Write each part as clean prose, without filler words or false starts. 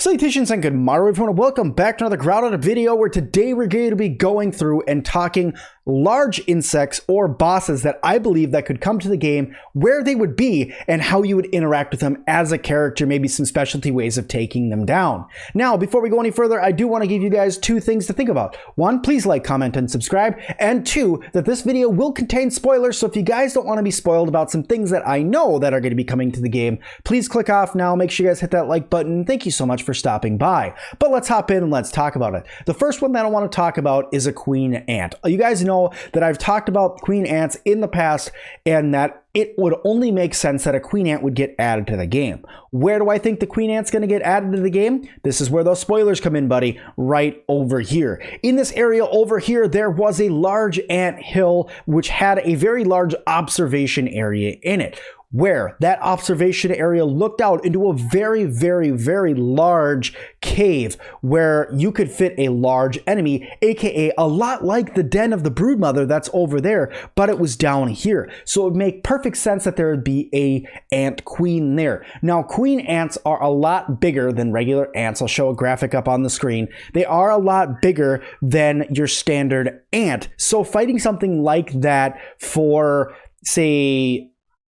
Salutations and good morning everyone, and welcome back to another Grounded video where today we're going to be going through and talking large insects or bosses that I believe that could come to the game, where they would be, and how you would interact with them as a character, maybe some specialty ways of taking them down. Now, before we go any further, I do want to give you guys two things to think about. One, please like, comment, and subscribe. And two, that this video will contain spoilers, so if you guys don't want to be spoiled about some things that I know that are going to be coming to the game, please click off now. Make sure you guys hit that like button. Thank you so much for stopping by. But let's hop in and let's talk about it. The first one that I want to talk about is a queen ant. You guys know that I've talked about queen ants in the past, and that it would only make sense that a queen ant would get added to the game. Where do I think the queen ant's going to get added to the game? This is where those spoilers come in, buddy, right over here. In this area over here, there was a large ant hill which had a very large observation area in it, where that observation area looked out into a very, very, very large cave where you could fit a large enemy, aka a lot like the den of the broodmother that's over there, but it was down here. So it would make perfect sense that there would be a ant queen there. Now, queen ants are a lot bigger than regular ants. I'll show a graphic up on the screen. They are a lot bigger than your standard ant. So fighting something like that for, say,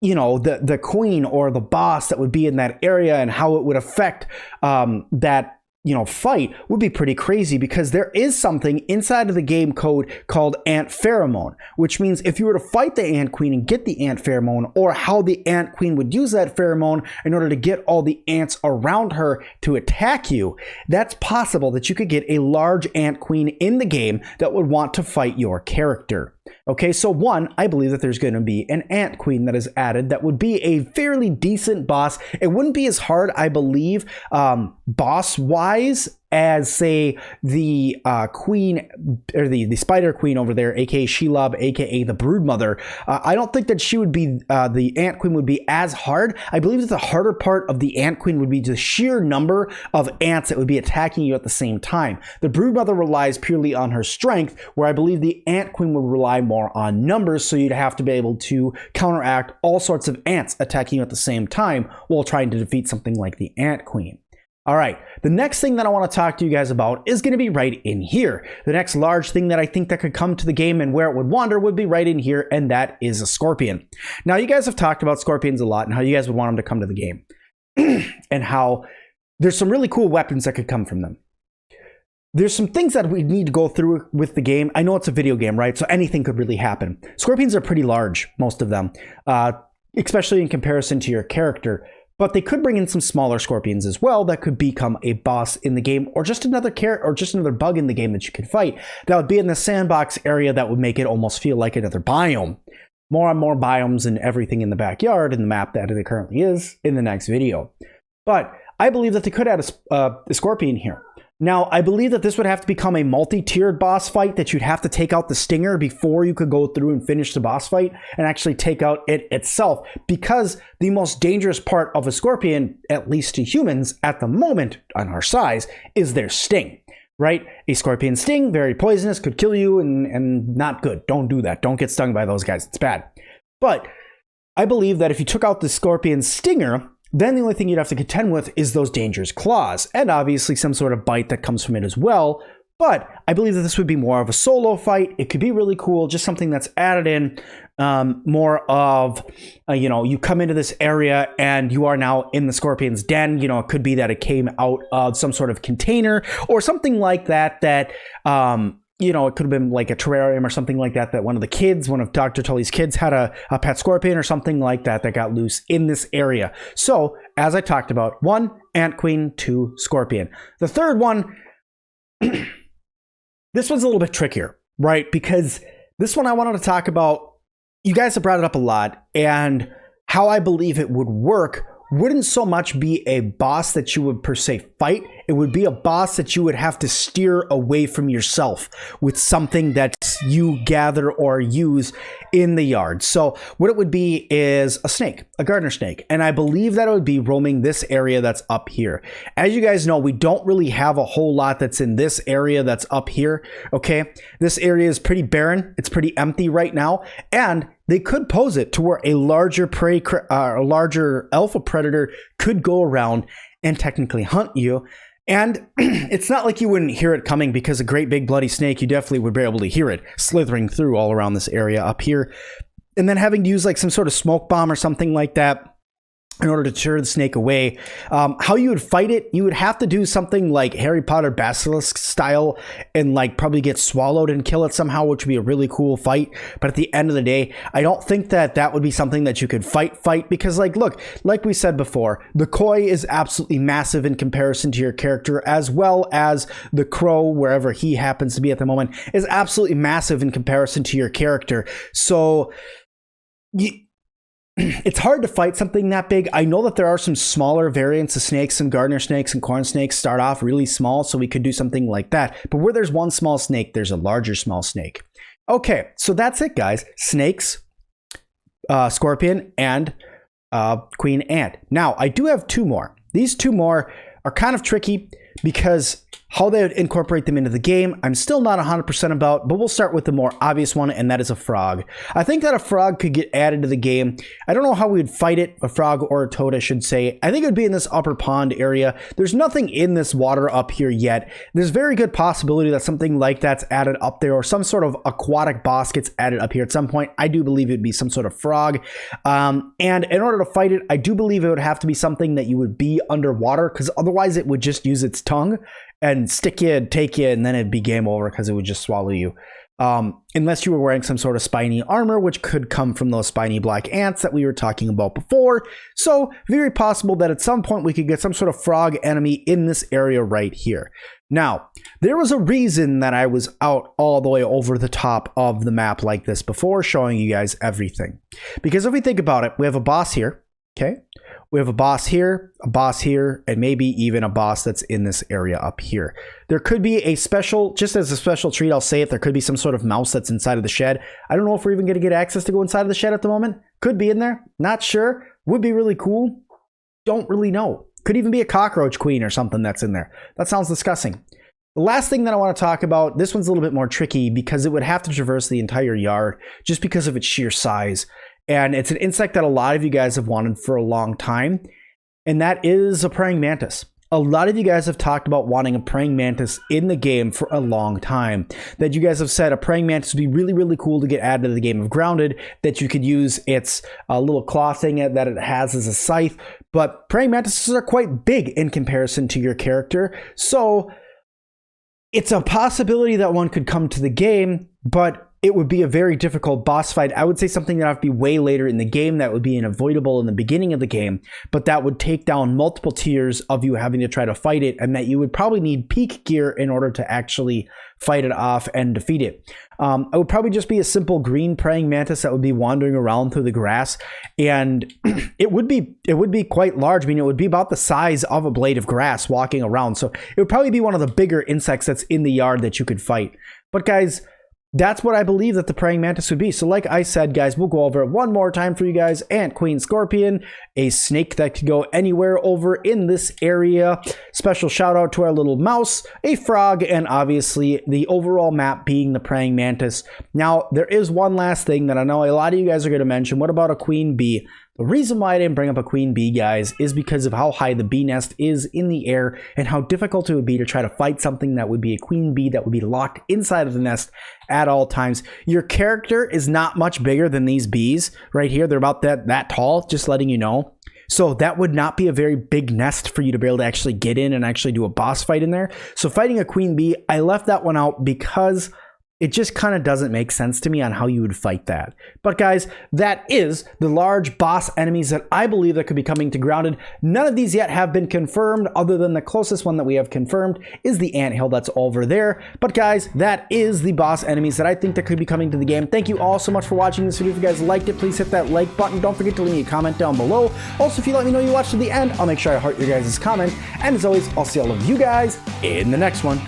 you know, the queen or the boss that would be in that area and how it would affect that, you know, fight would be pretty crazy, because there is something inside of the game code called ant pheromone, which means if you were to fight the ant queen and get the ant pheromone, or how the ant queen would use that pheromone in order to get all the ants around her to attack you, that's possible that you could get a large ant queen in the game that would want to fight your character. Okay, so one, I believe that there's going to be an ant queen that is added that would be a fairly decent boss. It wouldn't be as hard, I believe, boss-wise, as, say, the queen, or the spider queen over there, aka Shelob, aka the broodmother. I don't think that she would be, the ant queen would be as hard. I believe that the harder part of the ant queen would be the sheer number of ants that would be attacking you at the same time. The broodmother relies purely on her strength, where I believe the ant queen would rely more on numbers, so you'd have to be able to counteract all sorts of ants attacking you at the same time while trying to defeat something like the ant queen. All right, the next thing that I want to talk to you guys about is going to be right in here. The next large thing that I think that could come to the game and where it would wander would be right in here, and that is a scorpion. Now, you guys have talked about scorpions a lot and how you guys would want them to come to the game and how there's some really cool weapons that could come from them. There's some things that we need to go through with the game. I know it's a video game, right? So anything could really happen. Scorpions are pretty large, most of them, especially in comparison to your character. But they could bring in some smaller scorpions as well that could become a boss in the game, or just another bug in the game that you could fight. That would be in the sandbox area that would make it almost feel like another biome. More and more biomes and everything in the backyard and the map that it currently is in the next video. But I believe that they could add a scorpion here. Now, I believe that this would have to become a multi-tiered boss fight, that you'd have to take out the stinger before you could go through and finish the boss fight and actually take out it itself, because the most dangerous part of a scorpion, at least to humans at the moment on our size, is their sting, right? A scorpion sting, very poisonous, could kill you, and not good. Don't do that. Don't get stung by those guys. It's bad. But I believe that if you took out the scorpion stinger, then the only thing you'd have to contend with is those dangerous claws, and obviously some sort of bite that comes from it as well. But I believe that this would be more of a solo fight. It could be really cool, just something that's added in, more of, you know, you come into this area and you are now in the scorpion's den. You know, it could be that it came out of some sort of container or something like that, you know, it could have been like a terrarium or something like that, that one of Dr. Tully's kids had a pet scorpion or something like that that got loose in this area. So, as I talked about, 1, ant queen, 2, scorpion. The third one, this one's a little bit trickier, right? Because this one I wanted to talk about, you guys have brought it up a lot, and how I believe it would work wouldn't so much be a boss that you would per se fight. It would be a boss that you would have to steer away from yourself with something that you gather or use in the yard. So what it would be is a snake, a gardener snake. And I believe that it would be roaming this area that's up here. As you guys know, we don't really have a whole lot that's in this area that's up here. Okay. This area is pretty barren. It's pretty empty right now. And they could pose it to where a larger a larger alpha predator could go around and technically hunt you. And it's not like you wouldn't hear it coming, because a great big bloody snake, you definitely would be able to hear it slithering through all around this area up here. And then having to use like some sort of smoke bomb or something like that in order to deter the snake away. How you would fight it, you would have to do something like Harry Potter Basilisk style and like probably get swallowed and kill it somehow, which would be a really cool fight. But at the end of the day, I don't think that that would be something that you could fight because like, look, like we said before, the koi is absolutely massive in comparison to your character, as well as the crow, wherever he happens to be at the moment, is absolutely massive in comparison to your character. So it's hard to fight something that big. I know that there are some smaller variants of snakes, and gardener snakes and corn snakes start off really small, so we could do something like that. But where there's one small snake, there's a larger small snake. Okay, so that's it, guys. Snakes, scorpion, and queen ant. Now, I do have two more. These two more are kind of tricky because how they would incorporate them into the game, I'm still not 100% about, but we'll start with the more obvious one, and that is a frog. I think that a frog could get added to the game. I don't know how we would fight it, a frog or a toad, I should say. I think it would be in this upper pond area. There's nothing in this water up here yet. There's very good possibility that something like that's added up there, or some sort of aquatic boss gets added up here at some point. I do believe it'd be some sort of frog. And in order to fight it, I do believe it would have to be something that you would be underwater, because otherwise it would just use its tongue and stick you and take you, and then it'd be game over because it would just swallow you. Unless you were wearing some sort of spiny armor, which could come from those spiny black ants that we were talking about before. So very possible that at some point we could get some sort of frog enemy in this area right here. Now, there was a reason that I was out all the way over the top of the map like this before, showing you guys everything. Because if we think about it, we have a boss here, okay? We have a boss here, and maybe even a boss that's in this area up here. There could be a special, just as a special treat, I'll say it, there could be some sort of mouse that's inside of the shed. I don't know if we're even going to get access to go inside of the shed at the moment. Could be in there. Not sure. Would be really cool. Don't really know. Could even be a cockroach queen or something that's in there. That sounds disgusting. The last thing that I want to talk about, this one's a little bit more tricky because it would have to traverse the entire yard just because of its sheer size. And it's an insect that a lot of you guys have wanted for a long time, and that is a praying mantis. A lot of you guys have talked about wanting a praying mantis in the game for a long time. That you guys have said a praying mantis would be really, really cool to get added to the game of Grounded, that you could use its little claw thing that it has as a scythe. But praying mantises are quite big in comparison to your character, so it's a possibility that one could come to the game, but it would be a very difficult boss fight. I would say something that would be way later in the game that would be unavoidable in the beginning of the game, but that would take down multiple tiers of you having to try to fight it, and that you would probably need peak gear in order to actually fight it off and defeat it. It would probably just be a simple green praying mantis that would be wandering around through the grass, and it would be quite large. I mean, it would be about the size of a blade of grass walking around, so it would probably be one of the bigger insects that's in the yard that you could fight. But guys, that's what I believe that the praying mantis would be. So like I said, guys, we'll go over it one more time for you guys. Ant, queen, scorpion, a snake that could go anywhere over in this area. Special shout out to our little mouse, a frog, and obviously the overall map being the praying mantis. Now, there is one last thing that I know a lot of you guys are going to mention. What about a queen bee? The reason why I didn't bring up a queen bee, guys, is because of how high the bee nest is in the air and how difficult it would be to try to fight something that would be a queen bee that would be locked inside of the nest at all times. Your character is not much bigger than these bees right here. They're about that tall, just letting you know. So that would not be a very big nest for you to be able to actually get in and actually do a boss fight in there. So fighting a queen bee, I left that one out because it just kind of doesn't make sense to me on how you would fight that. But guys, that is the large boss enemies that I believe that could be coming to Grounded. None of these yet have been confirmed, other than the closest one that we have confirmed is the anthill that's over there. But guys, that is the boss enemies that I think that could be coming to the game. Thank you all so much for watching this video. If you guys liked it, please hit that like button. Don't forget to leave me a comment down below. Also, if you let me know you watched to the end, I'll make sure I heart your guys' comment. And as always, I'll see all of you guys in the next one.